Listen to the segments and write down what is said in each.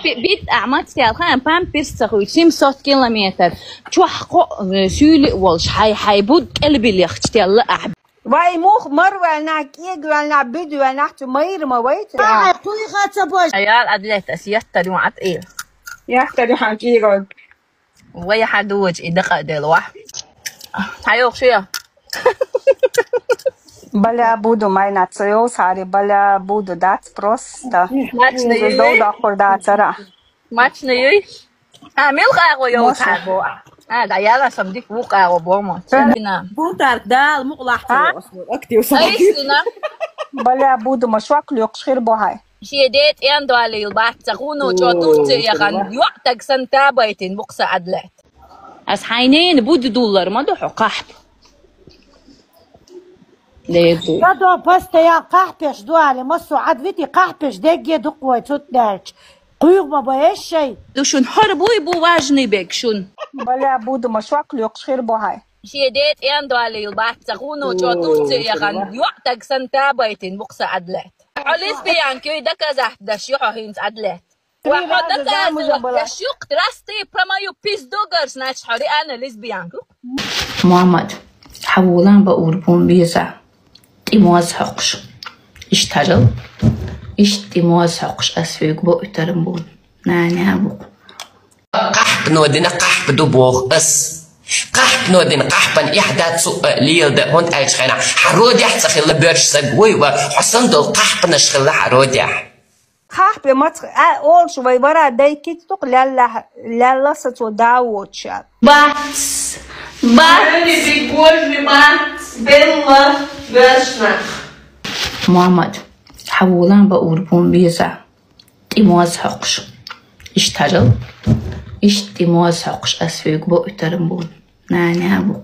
بيت أعمال سيالخان بام بيرسخوي 500 كيلومتر شو حقو سولي والش حيبود قلبي اللي اختي الله أحب واي موخ مروة ناك إيجو ناك بدو ناك مير ما ويت قوي خاطر باش عيال أدلت أسيات وعت إيه يحتاج حقيقة ويا حدوج إدقة دلوح هايوخ شيا بلا بودو ماي ناتسيو ساري بلا بودو داتس بروستا ماتش نيوي دودا خوردا ترى ماتش نيوي ميل قاقو يو تابو عيال سمديك وقاقو بومو سنة بوتارك دال مقلح تواصل أكتي وصحي أي سنة بلا بودو مشواك ليوكش خير بوهاي شيدات اندو على البحث تغونو جاتوتي يغن يوقتك سنتا بيتين بقصة عدلات أس حينين بود دولار ما دو حقاحب ليدو كادو بس يا قحبش دو على مصر عدوتي قحبش دقي دقوة تدرج قيوغ ما بيش شيء دو شون هربوي بو واجني بك شون بلا بودو مشواك ليوكش خير بوهاي شيدات اندو على البحث تغونو جاتوتي يغن يوقتك سنتا بيتين بقصة عدلات عليس بيانكي دكا زحت دشيوحو هينز عدلات وحدك دشيوق تراستي برمايو بيس دوغرز ناتش حوري أنا ليس بيانكو محمد حولان بأوربون بيزا تيمواز حقش اشتغل تيمواز حقش أسفيق بو اترمبون ناني هبو قحب نودنا قحب دوبوغ اس قحب نودنا قحبا إحدى سوء ليل ده هون أجخنا حرود يحتخي لبرش سقوي وحسن دول قحب نشخل حرود يح قحب ما أول شوي برا داي كيت تق لا ستو داوود شاب باتس بيقول باتس بالله برشنا محمد حولان بأوربون بيزا تيمواز حقش اشتغل تيمواز حقش أسفيق بو اترمبون ناني هبو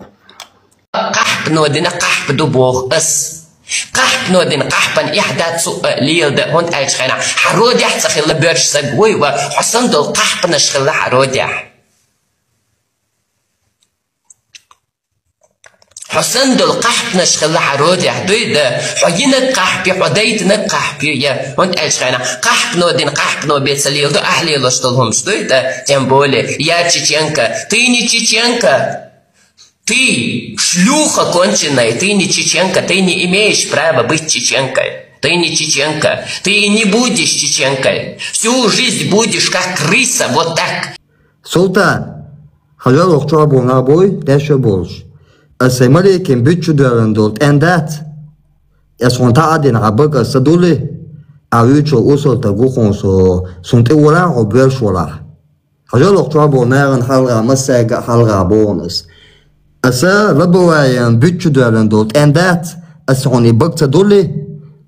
قحب نودنا قحب دوبوغ اس قحب نودنا قحبا إحدى سوء ليل ده هون أجخنا حرود يحتخي لبرش سقوي وحسن دول قحب نشخل حرود يح حسن دول قحب نشخل حرود يح دوي ده حيينا قحبي حديتنا قحبي يا هون أجخنا قحب نودنا قحب نو بيت سليل ده أهلي لشتلهم دوي ده تنبولي يا تشيچенكا تيني تشيچенكا Ты шлюха конченая, ты не чеченка, ты не имеешь права быть чеченкой. Ты не чеченка, ты не будешь чеченкой. Всю жизнь будешь как крыса, вот так. Султан, халал окчабу набой, дэшэ болж. Асэмали кем bütçü döründult endat. Ясонта адин абыка садули, авючо усолта гухонсо, сунте уран обершола. Халал окчабу нагын халга масага халга бонус. أسا ربوايان بيتشو دارن دولت أندات أسوني بقتا دولي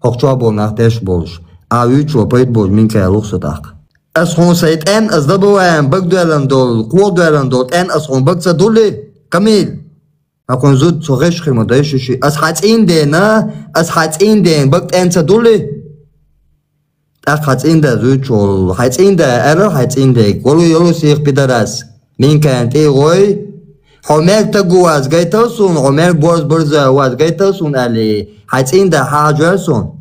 هقشوا بول نحتاش بولش أويتشو بيت بول من كاروخ صداق أسون سيد أن أس ربوايان بق دارن دول قوة دارن دولت أن أسون بقتا دولي كميل أكون زود صغيش خير مدايشوشي أس حاتين دينا أس حاتين دين بقت أنسا دولي أخ حاتين دا زود شول حاتين دا أرى حاتين دا قولو يلو سيخ بدراس من كانت إيه غوي عمر تجو از جيتاسون عمر باز برزا واز جيتاسون على حتين ده حاجرسون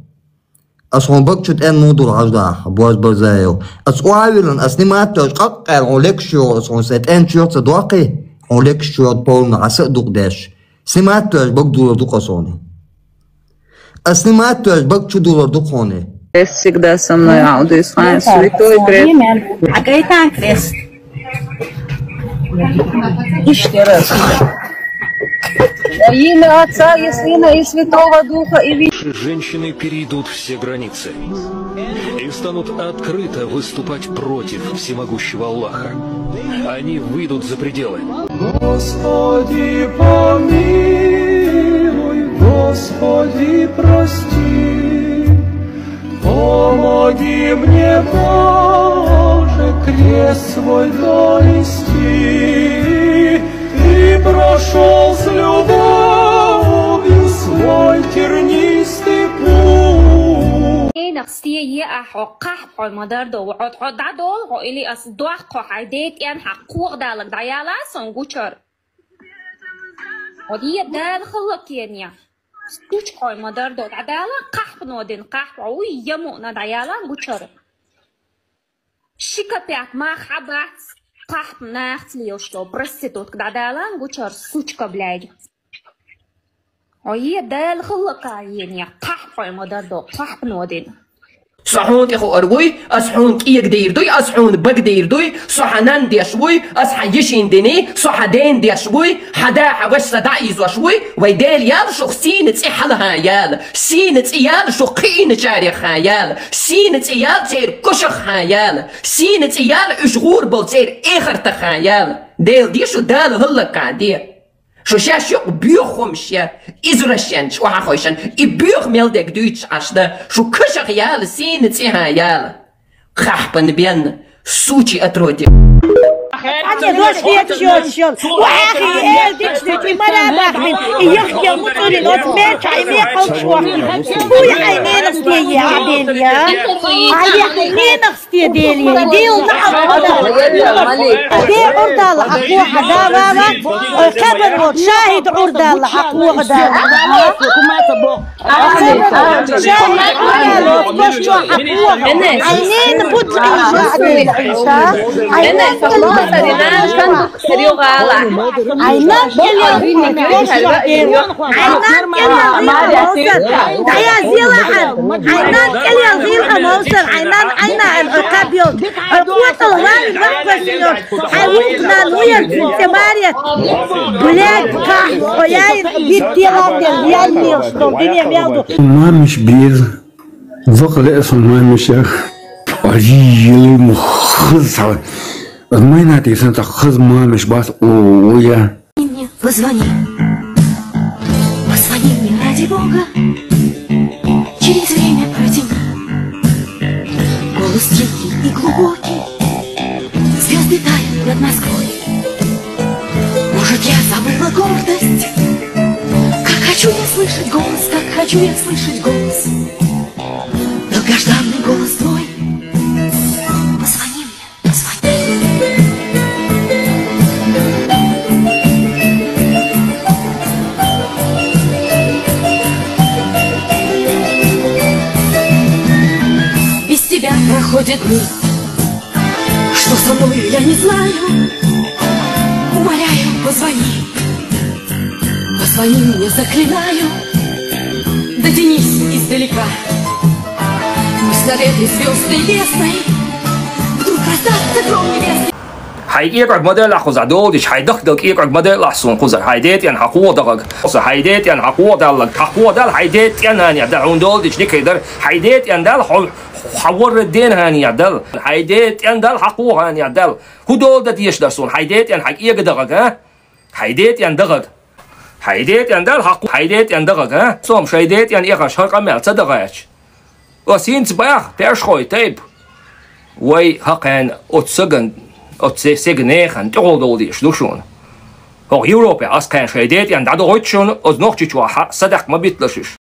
أصلا بقشت أن موضوع عجدا باز برزايو أصلا أسنمات تشقق عليك شو أصلا سات أن شو تصدقي عليك شو تقول عسى دقداش سمات تش بقدر دقصوني أسنمات تش بقشت دولار دقوني всегда со мной аудио святой креп. حكيتان كريس Еще раз. Во имя Отца и Сына и Святого Духа и Женщины перейдут все границы и станут открыто выступать против всемогущего Аллаха. Они выйдут за пределы. Господи, помилуй, Господи, прости, помоги мне, Боже, крест свой донести. Ты прошел с любовью свой тернистый путь. نقصية حقح مدار دو وعد عدول وإلي أصدق قاعدات يعني حقوق دالك ديالا سنجوشر ودي دال خلق يعني ستوش مدار دو عدالة قحب نودين قحب عوي يمو نديالا جوشر Шикапят махабат. Кахп нахтлил, что проститутка дадалан гучар сучка, блядь. Ой, дал хлока ения. Кахп модардо, кахп нодин. صحون يخو أروي أصحون كيك دير دوي أصحون بق دير دوي صحنان دي شوي أصحيشين ديني صحدين دي شوي حدا حوش صدايز وشوي ويدال يال شو سينة إحلها يال سينة يال شو قين جاريخ يال سينة يال تير كشخ يال سينة يال إشغور بول تير إخر تخيال ديل دي شو دال هلا قاعدي شو شاش بيوخم شيا إزرشان شو حخويشان إبيوخ ميلدك دويتش عشدا شو كشخ يال سينة إها يال خحبن بين سوتي أترودي أنا دوش فيها تشيل وأخي إيه ديش مرة بحمل يخي مطولي نوت ميرش عيني قوش وحدي بوي عيني نفسي يا عديليا عيني نفسي ديليا ديل نعم دي عرضة الحقوة حدا بابا كبر شاهد عرضة الحقوة حدا شاهد عرضة بشو حقوة عينين بطعي عينين ما مش بير ذوق لأصل ما مش قليل مخزع ما ينادي سنت خذ ما مش باس ويا Позвони мне ради Бога, через время протяни. Голос тихий и глубокий, звезды тают над Москвой. Может, я забыла гордость, как хочу я слышать голос, как хочу я слышать голос, долгожданный голос твой. Позвони мне, позвони. Проходят дни, что со мной я не знаю. Умоляю, позвони, позвони мне, заклинаю. Дотянись издалека, пусть над этой звездной бездной вдруг раздастся гром небесный. حيقرق مدل أخذ دودش حيدق يقرق مدل أحسن خذ حيدات ين حقوق دقق حيدات ين حقوق دلق حقوق دل حيدات ين هني دعون دودش نكيدر حيدات ين دل حور الدين هني دل حيدات ين دل حقوق هني دل هو دول ده يشدرسون حيدات ين حقيقة دقق ها حيدات ين دقق حيدات ين دل حقوق حيدات ين دقق ها صوم شيدات ين إخش هرق مال صدقاتش وسين صباح بيرش خوي تيب وي هقين أتسجن أتسجنيخن تقولوا شلون هو يوروبا أسكان شيدات يعني دادو هيتشون أز نوختي شو صدق ما بيتلشش